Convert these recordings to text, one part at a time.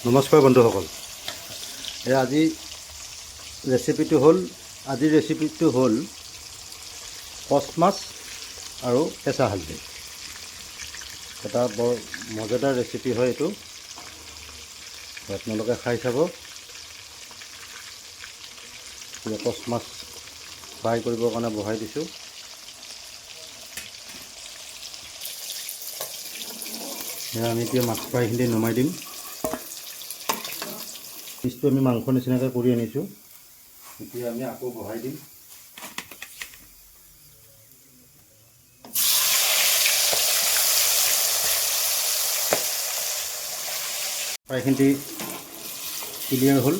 নমস্কাৰ বন্ধুসকল। আজিৰ ৰেচিপিটো হ'ল কচ মাছ আৰু কেঁচা হালধি। এটা বৰ মজাদাৰ ৰেচিপি হয় এইটো, আপোনালোকে খাই চাব। কচ মাছ ফ্ৰাই কৰিবৰ কাৰণে বহাই দিছোঁ। আমি এতিয়া মাছ ফ্ৰাইখিনি নমাই দিম। পিচটো আমি মাংস নিচিনাকৈ কৰি আনিছোঁ, এতিয়া আমি আকৌ বহাই দিম। ফ্ৰাইখিনি ক্লিয়াৰ হ'ল।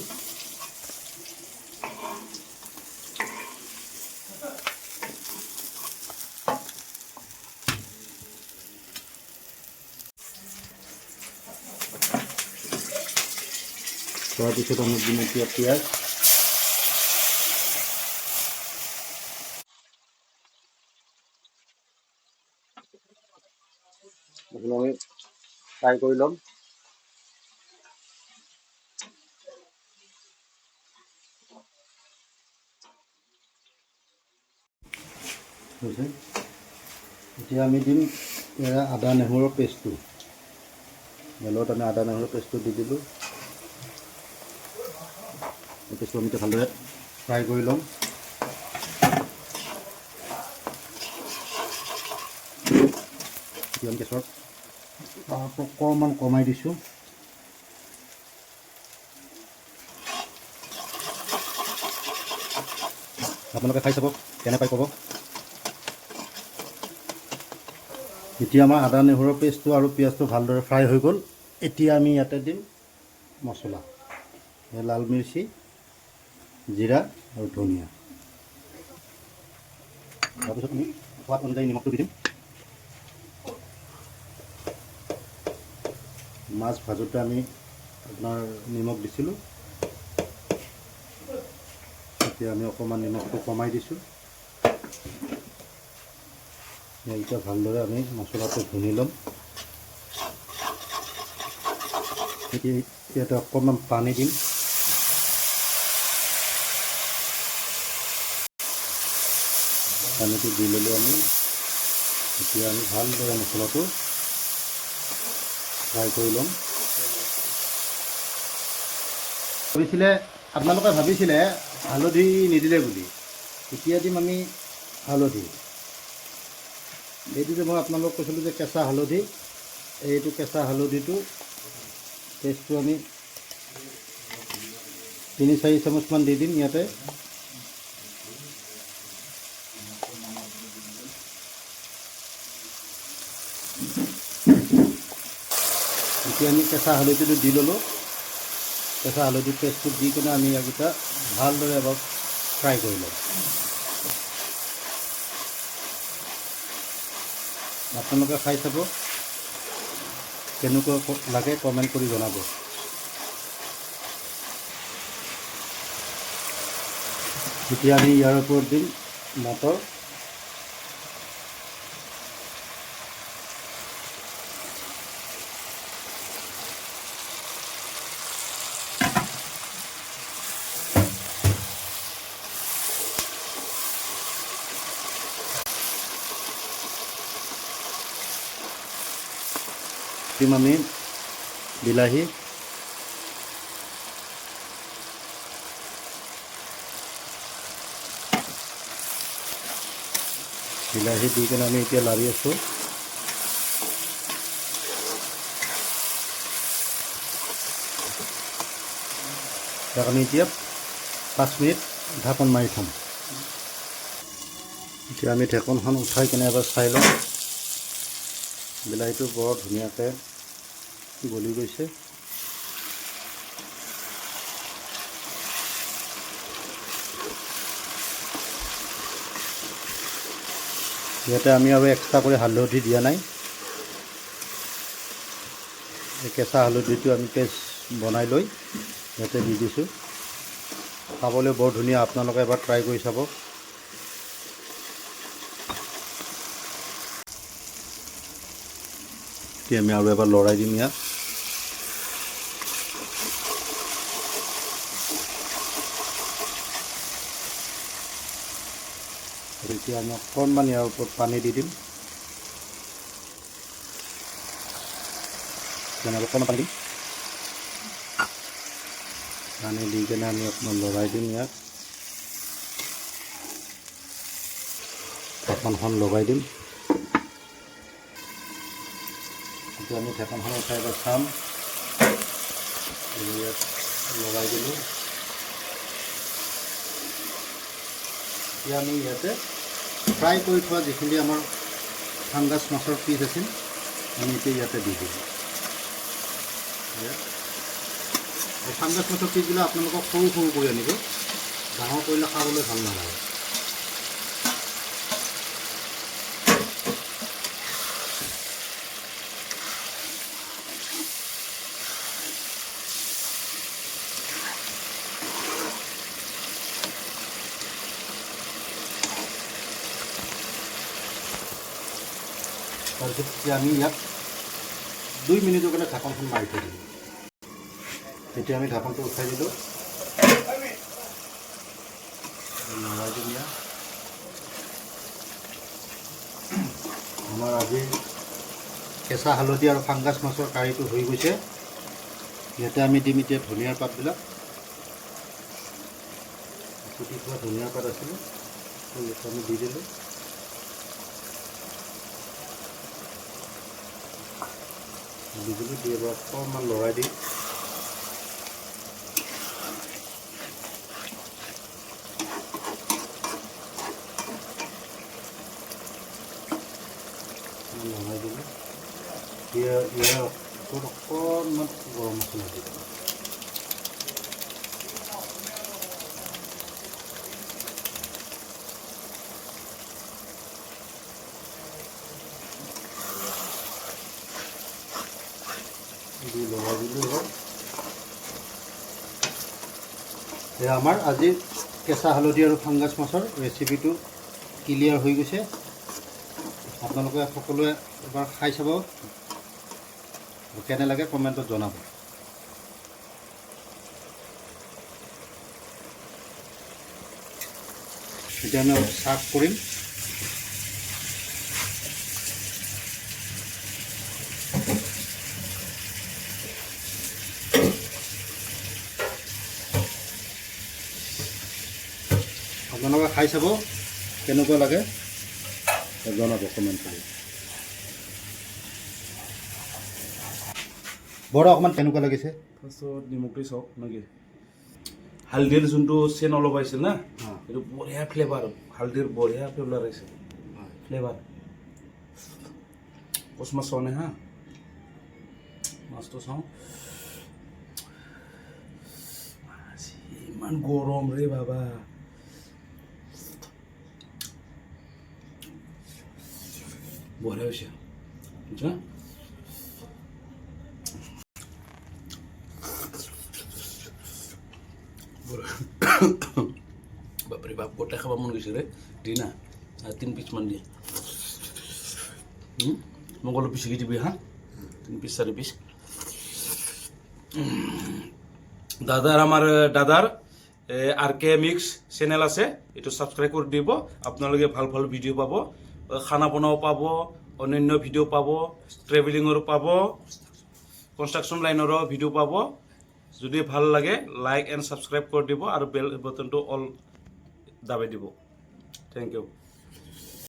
তাৰপিছত আমি দিম এতিয়া পিঁয়াজ। আমি ফ্ৰাই কৰি ল'ম। এতিয়া আমি দিম আদা নহৰুৰ পেষ্টটো। তেলত আমি আদা নহৰুৰ পেষ্টটো দি দিলোঁ। এই পেষ্টটো আমি ভালদৰে ফ্ৰাই কৰি ল'ম। এতিয়া আমি গেছৰ পাৱাৰটো অকণমান কমাই দিছোঁ। আপোনালোকে খাই চাব, কেনে পাই ক'ব। এতিয়া আমাৰ আদা নহৰুৰ পেষ্টটো আৰু পিঁয়াজটো ভালদৰে ফ্ৰাই হৈ গ'ল। এতিয়া আমি ইয়াতে দিম মছলা, লাল মিৰ্চি, জিৰা আৰু ধনিয়া। তাৰপিছত আমি সোৱাদ অনুযায়ী নিমখটো দি দিম। মাছ ভাজোঁতে আমি আপোনাৰ নিমখ দিছিলোঁ, এতিয়া আমি অকণমান নিমখটো কমাই দিছোঁ। এতিয়া ভালদৰে আমি মছলাটো ভুনি ল'ম। এতিয়া ইয়াতে অকণমান পানী দিম। পানীটো দি ল'লোঁ আমি। এতিয়া আমি ভালদৰে মছলাটো ফ্ৰাই কৰি ল'ম। আপোনালোকে ভাবিছিলে হালধি নিদিলে বুলি, এতিয়া দিম আমি হালধি। এইটো যে মই আপোনালোকক কৈছিলোঁ যে কেঁচা হালধি, এইটো কেঁচা হালধিটো পেষ্টটো আমি 3-4 চামুচমান দি দিম ইয়াতে। এতিয়া আমি কেঁচা হালধিটো দি ল'লোঁ। কেঁচা হালধি পেষ্টটো দি কিনে আমি ইয়াকেইটা ভালদৰে এবাৰ ফ্ৰাই কৰি ল'ম। আপোনালোকে খাই চাব, কেনেকুৱা লাগে কমেণ্ট কৰি জনাব। এতিয়া আমি ইয়াৰ ওপৰত দিম মটৰ। দিম আমি বিলাহী, দি কিনে আমি এতিয়া লাৰি আছোঁ। তাক আমি এতিয়া 5 মিনিট ঢাকন মাৰি থ'ম। এতিয়া আমি ঢাকনখন উঠাই কিনে এবাৰ চাই লওঁ। বিলাহীটো বৰ ধুনীয়াকৈ গলি গৈছে। ইয়াতে আমি আৰু এক্সট্ৰা কৰি হালধি দিয়া নাই। এই কেঁচা হালধিটো আমি পেষ্ট বনাই লৈ ইয়াতে দি দিছোঁ। খাবলৈ বৰ ধুনীয়া, আপোনালোকে এবাৰ ট্ৰাই কৰি চাব। এতিয়া আমি আৰু এবাৰ লৰাই দিম ইয়াত। এতিয়া আমি অকণমান ইয়াৰ ওপৰত পানী দি দিম। অকণমান পানী দিম, পানী দি কিনে আমি অকণমান লৰাই দিম। ইয়াক ঢাকনখন লগাই দিম। এতিয়া আমি ঢাকনখন উঠাই এবাৰ চাম। ইয়াত লগাই দিলোঁ। এতিয়া আমি ইয়াতে ফ্ৰাই কৰি থোৱা যিখিনি আমাৰ ফাংগাছ মাছৰ পিচ আছিল আমি এতিয়া ইয়াতে দি দিম। ফাংগাছ মাছৰ পিচবিলাক আপোনালোকক সৰু সৰু কৰি আনিব, ডাঙৰ কৰিলে খাবলৈ ভাল নালাগে। তাৰপিছত এতিয়া আমি ইয়াত 2 মিনিটৰ কাৰণে ঢাকনখন মাৰি থৈ দিলোঁ। এতিয়া আমি ঢাকনটো উঠাই দিলোঁ। লৰাই দিম ইয়াত। আমাৰ আজি কেঁচা হালধি আৰু ফাংগাছ মাছৰ কাৰীটো হৈ গৈছে। ইয়াতে আমি দিম এতিয়া ধনিয়াৰ পাতবিলাক। কুটি থোৱা ধনিয়াৰ পাত আছিলে, ইয়াতে আমি দি দিলোঁ। দি এবাৰ অকণমান লৰাই দিম। লৰাই দিলোঁ। ইয়াৰ ওপৰত অকণমান গৰম মছলা দি দিম। লগাই দিলোঁ। এয়া আমাৰ আজি কেঁচা হালধি আৰু ফাংগাছ মাছৰ ৰেচিপিটো ক্লিয়াৰ হৈ গৈছে। আপোনালোকে সকলোৱে এবাৰ খাই চাব, কেনে লাগে কমেণ্টত জনাব। এতিয়া আমি চাৰ্ভ কৰিম। আপোনালোকে খাই চাব কেনেকুৱা লাগে জনাব কমেণ্ট কৰি। বৰ অকণমান কেনেকুৱা লাগিছে? ফাৰ্ষ্টত নিমখটো চাওক নেকি, হালধিৰ যোনটো চেন অলপ আহিছিল না, এইটো বঢ়িয়া ফ্লেভাৰ, হালধিৰ বঢ়িয়া ফ্লেভাৰ আহিছে, ফ্লেভাৰ। কচ মাছ চাওঁ নে হা, মাছটো চাওঁ। ইমান গৰম ৰে বাবা। বঢ়িয়া হৈছে বুঝা। বাপরে বাপ, গোটা খাবা মন গৈছে রে, দি না 3 পিচমান দিয়ে। মোক অলপ পিছিকি দিবি হা, 3 পিচ 4 পিচ। আমার দাদার RK মিক্স চেনেল আছে, এইটো সাবস্ক্রাইব করে দিব। আপনালোকে ভাল ভাল ভিডিও পাব, খানা বনাও পাব, অন্যান্য ভিডিও পাব, ট্ৰেভেলিঙৰো পাব, কনষ্ট্ৰাকশ্যন লাইনৰো ভিডিও পাব। যদি ভাল লাগে লাইক এণ্ড সাবস্ক্ৰাইব কৰে দিব আৰ বেল বটনটো অল দাবাই দিব। Thank U.